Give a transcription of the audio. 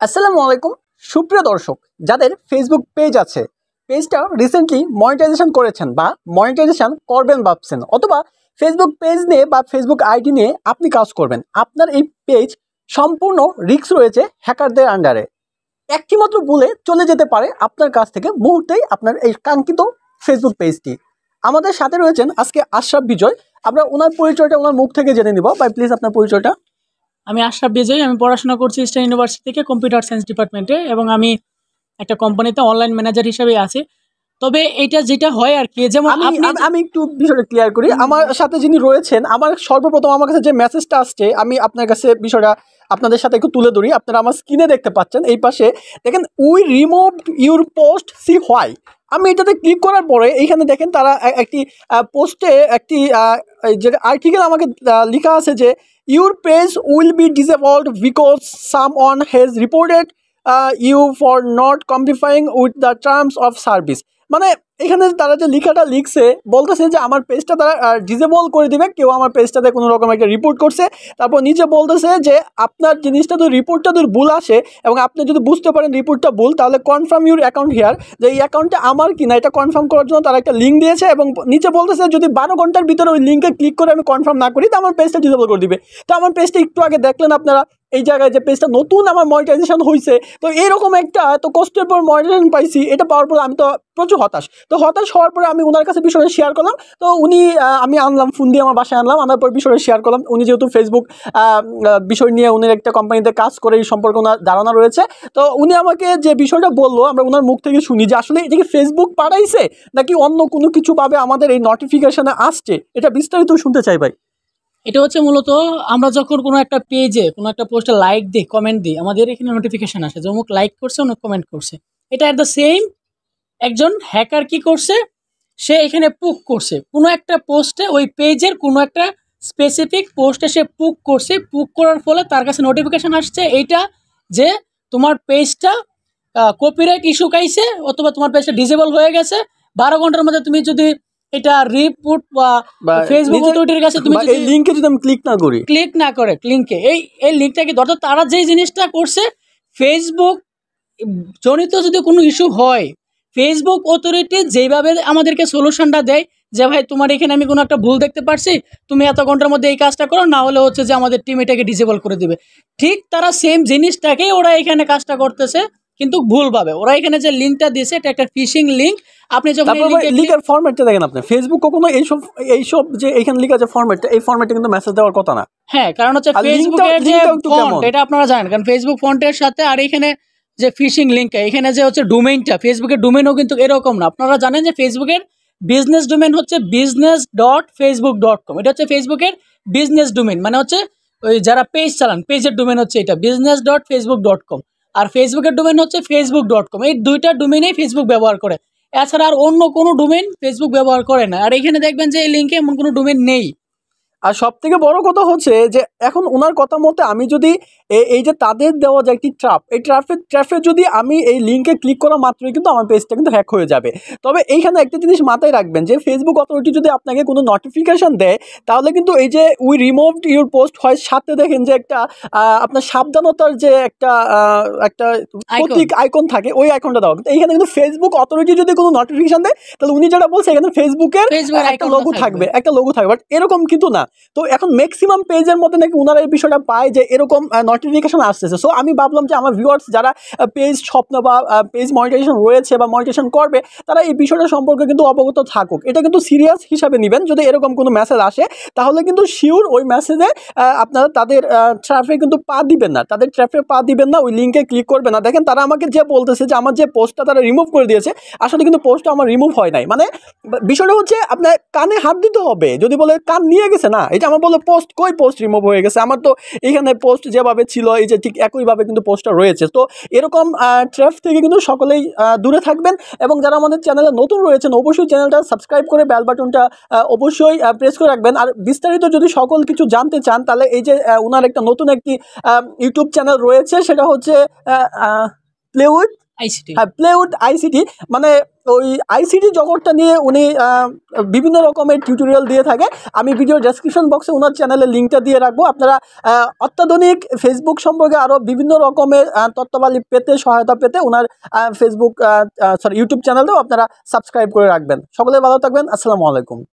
আসসালামু আলাইকুম সুপ্রিয় দর্শক, যাদের ফেসবুক পেজ আছে, পেজটা রিসেন্টলি মনিটাইজেশন করেছেন বা মনিটাইজেশন করবেন ভাবছেন, অথবা ফেসবুক পেজ নিয়ে বা ফেসবুক আইডি নিয়ে আপনি কাজ করবেন, আপনার এই পেজ সম্পূর্ণ রিস্ক রয়েছে হ্যাকারদের আন্ডারে। একটি মাত্র ভুলে চলে যেতে পারে আপনার কাছ থেকে মুহূর্তেই আপনার এই কাঙ্ক্ষিত ফেসবুক পেজটি। আমাদের সাথে রয়েছেন আজকে আশরাফ বিজয়। আমরা ওনার পরিচয়টা ওনার মুখ থেকে জেনে নিব। ভাই প্লিজ আপনার পরিচয়টা। আমি আশরাফ বিজয়। আমি পড়াশোনা করছি ইস্টার্ন ইউনিভার্সিটি থেকে কম্পিউটার সায়েন্স ডিপার্টমেন্টে, এবং আমি একটা কোম্পানিতে অনলাইন ম্যানেজার হিসেবে আছি। তবে এটা যেটা হয় আর কি, যেমন আমি একটু বিষয়টা ক্লিয়ার করি। আমার সাথে যিনি রয়েছেন, আমার সর্বপ্রথম আমার কাছে যে মেসেজটা আসছে, আমি আপনার কাছে বিষয়টা আপনাদের সাথে একটু তুলে ধরি। আপনারা আমার স্ক্রিনে দেখতে পাচ্ছেন, এই পাশে দেখেন, we removed your post, see why. আমি এটাতে ক্লিক করার পরে এইখানে দেখেন তারা একটি পোস্টে একটি যে আর্টিকেল আমাকে লেখা আছে যে your page will be disabled because someone has reported you for not complying with the terms of service. মানে এখানে তারা যে লেখাটা লিখছে, বলতেছে যে আমার পেজটা তারা ডিসেবল করে দিবে, কেউ আমার পেজটাতে কোনো রকম একটা রিপোর্ট করছে। তারপর নিচে বলতেছে যে আপনার জিনিসটা তো রিপোর্টটা যদি ভুল আসে এবং আপনি যদি বুঝতে পারেন রিপোর্টটা ভুল, তাহলে কনফার্ম ইউর অ্যাকাউন্ট হিয়ার, যে এই অ্যাকাউন্টটা আমার কিনা এটা কনফার্ম করার জন্য তারা একটা লিঙ্ক দিয়েছে, এবং নিচে বলতেছে যদি 12 ঘন্টার ভিতরে ওই লিঙ্কে ক্লিক করে আমি কনফার্ম না করি, তো আমার পেজটা ডিসেবল করে দিবে। তো আমার পেজটা একটু আগে দেখলেন আপনারা, এই জায়গায় যে পেজটা নতুন আমার মনিটাইজেশন হয়েছে, তো এরকম একটা এত কষ্টের পর মনিটাইজেশন পাইছি, এটা পাওয়ার পর আমি তো প্রচুর হতাশ। তো হতাশ হওয়ার পরে আমি ওনার কাছে বিষয়টা শেয়ার করলাম। তো উনি আমি আনলাম, ফোন দিয়ে আমার বাসায় আনলাম, আনার পর বিষয়টা শেয়ার করলাম। উনি যেহেতু ফেসবুক বিষয় নিয়ে উনি একটা কোম্পানিতে কাজ করে, এই সম্পর্কে ওনার ধারণা রয়েছে। তো উনি আমাকে যে বিষয়টা বললো, আমরা ওনার মুখ থেকে শুনি যে আসলে এটা কি ফেসবুক পাঠাইছে নাকি অন্য কোনো কিছু ভাবে আমাদের এই নোটিফিকেশনে আসছে, এটা বিস্তারিত শুনতে চাই ভাই। এটা হচ্ছে মূলত আমরা যখন কোনো একটা পেজে কোনো একটা পোস্টে লাইক দিই, কমেন্ট দিই, আমাদের এখানে নোটিফিকেশন আসে যে অমুক লাইক করছে, অমুক কমেন্ট করছে। এটা অ্যাট দ্য সেম একজন হ্যাকার কি করছে, সে এখানে পুক করছে কোনো একটা পোস্টে, ওই পেজের কোনো একটা স্পেসিফিক পোস্টে সে পুক করছে। পুক করার ফলে তার কাছে নোটিফিকেশান আসছে এইটা যে তোমার পেজটা কপিরাইট ইস্যু খাইছে, অথবা তোমার পেজটা ডিসেবল হয়ে গেছে। 12 ঘন্টার মধ্যে তুমি যদি এটা রিপোর্ট বা ফেসবুক অথরিটির কাছে তুমি এই লিংকে যদি আমি ক্লিক না করে লিংকে এই লিংকটা কি ধরো, তারা যেই জিনিসটা করছে, ফেসবুক জনিত যদি কোনো ইস্যু হয়, ফেসবুক অথরিটি যেভাবে আমাদেরকে সলিউশনটা দেয় যে ভাই তোমার এখানে আমি কোনো একটা ভুল দেখতে পারছি, তুমি এত ঘন্টার মধ্যে এই কাজটা করো, না হলে হচ্ছে যে আমাদের টিম এটাকে ডিসেবল করে দিবে। ঠিক তারা সেম জিনিসটাকেই ওরা এখানে কাজটা করতেছে, কিন্তু ভুলভাবে। ওরা এখানে যে লিঙ্কটা দিয়েছে এটা একটা ফিশিং লিঙ্ক। আপনি যখন লিংকের ফরম্যাটটা দেখেন, আপনি ফেসবুক কখনো এইসব যে এখানে লেখা যে ফরম্যাটটা, এই ফরম্যাটে কিন্তু মেসেজ দেওয়ার কথা না। হ্যাঁ, কারণ হচ্ছে ফেসবুকের যে ফন্ট, এটা আপনারা জানেন, কারণ ফেসবুক ফন্টের সাথে আর এখানে যে ফিশিং লিঙ্কটা, এখানে যে হচ্ছে ডোমেইনটা, ফেসবুকের ডোমেইনও কিন্তু এরকম না। আপনারা জানেন যে ফেসবুকের বিজনেস ডোমেইন হচ্ছে business.facebook.com। এটা হচ্ছে ফেসবুকের বিজনেস ডোমেইন, মানে হচ্ছে ওই যারা পেজ চালান, পেজের ডোমেইন হচ্ছে এটা business.facebook.com, আর ফেসবুকের ডোমেইন হচ্ছে facebook.com। এই দুইটা ডোমেইনেই ফেসবুক ব্যবহার করে, এছাড়া আর অন্য কোনো ডোমেইন ফেসবুক ব্যবহার করে না। আর এখানে দেখবেন যে এই লিঙ্কে এমন কোনো ডোমেইন নেই। আর সব থেকে বড় কথা হচ্ছে যে এখন ওনার কথা মতে আমি যদি এই যে তাদের দেওয়া যে একটি ট্র্যাপ, এই ট্র্যাপে যদি আমি এই লিঙ্কে ক্লিক করা মাত্রই কিন্তু আমার পেজটা কিন্তু হ্যাক হয়ে যাবে। তবে এইখানে একটা জিনিস মাথায় রাখবেন যে ফেসবুক অথরিটি যদি আপনাকে কোনো নোটিফিকেশান দেয়, তাহলে কিন্তু এই যে উই রিমুভড ইউর পোস্ট হয়, সাথে দেখেন যে একটা আপনার সাবধানতার যে একটা প্রতীক আইকন থাকে, ওই আইকনটা দেওয়া। কিন্তু এইখানে কিন্তু ফেসবুক অথরিটি যদি কোনো নোটিফিকেশান দেয়, তাহলে উনি যেটা বলছে এখানে ফেসবুকের একটা লোগো থাকবে, বাট এরকম কিন্তু না। তো এখন ম্যাক্সিমাম পেজের মধ্যে নাকি ওনারা এই বিষয়টা পায় যে এরকম নোটিফিকেশন আসতেছে। সো আমি ভাবলাম যে আমার ভিউয়ার্স যারা পেজ স্বপ্ন বা পেজ মনিটাইজেশন রয়েছে বা মনিটাইজেশন করবে, তারা এই বিষয়টা সম্পর্কে কিন্তু অবগত থাকুক। এটা কিন্তু সিরিয়াস হিসাবে নেবেন। যদি এরকম কোনো মেসেজ আসে, তাহলে কিন্তু শিওর ওই মেসেজে আপনারা তাদের ট্র্যাফে কিন্তু পা দিবেন না, ওই লিঙ্কে ক্লিক করবে না। দেখেন তারা আমাকে যে বলতেছে যে আমার যে পোস্টটা তারা রিমুভ করে দিয়েছে, আসলে কিন্তু পোস্টটা আমার রিমুভ হয় নাই। মানে বিষয়টা হচ্ছে আপনার কানে হাত দিতে হবে। যদি বলে কান নিয়ে গেছে, না, এটা আমার বলে পোস্ট রিমুভ হয়ে গেছে, আমার তো এখানে পোস্ট যেভাবে ছিল এই যে ঠিক একইভাবে কিন্তু পোস্টটা রয়েছে। তো এরকম ট্র্যাপ থেকে কিন্তু সকলেই দূরে থাকবেন। এবং যারা আমাদের চ্যানেলে নতুন রয়েছেন, অবশ্যই চ্যানেলটা সাবস্ক্রাইব করে বেল বাটনটা অবশ্যই প্রেস করে রাখবেন। আর বিস্তারিত যদি সকল কিছু জানতে চান, তাহলে এই যে ওনার একটা নতুন একটি ইউটিউব চ্যানেল রয়েছে, সেটা হচ্ছে প্লে উইথ আইসিটি। হ্যাঁ, প্লেউড আইসিটি, মানে ওই আইসিটি জগৎটা নিয়ে উনি বিভিন্ন রকমের টিউটোরিয়াল দিয়ে থাকে। আমি ভিডিও ডেসক্রিপশন বক্সে ওনার চ্যানেলের লিঙ্কটা দিয়ে রাখবো। আপনারা অত্যাধুনিক ফেসবুক সম্পর্কে আরও বিভিন্ন রকমের তথ্যাবলী পেতে, সহায়তা পেতে ওনার ফেসবুক ইউটিউব চ্যানেলটাও আপনারা সাবস্ক্রাইব করে রাখবেন। সকলে ভালো থাকবেন। আসসালামু আলাইকুম।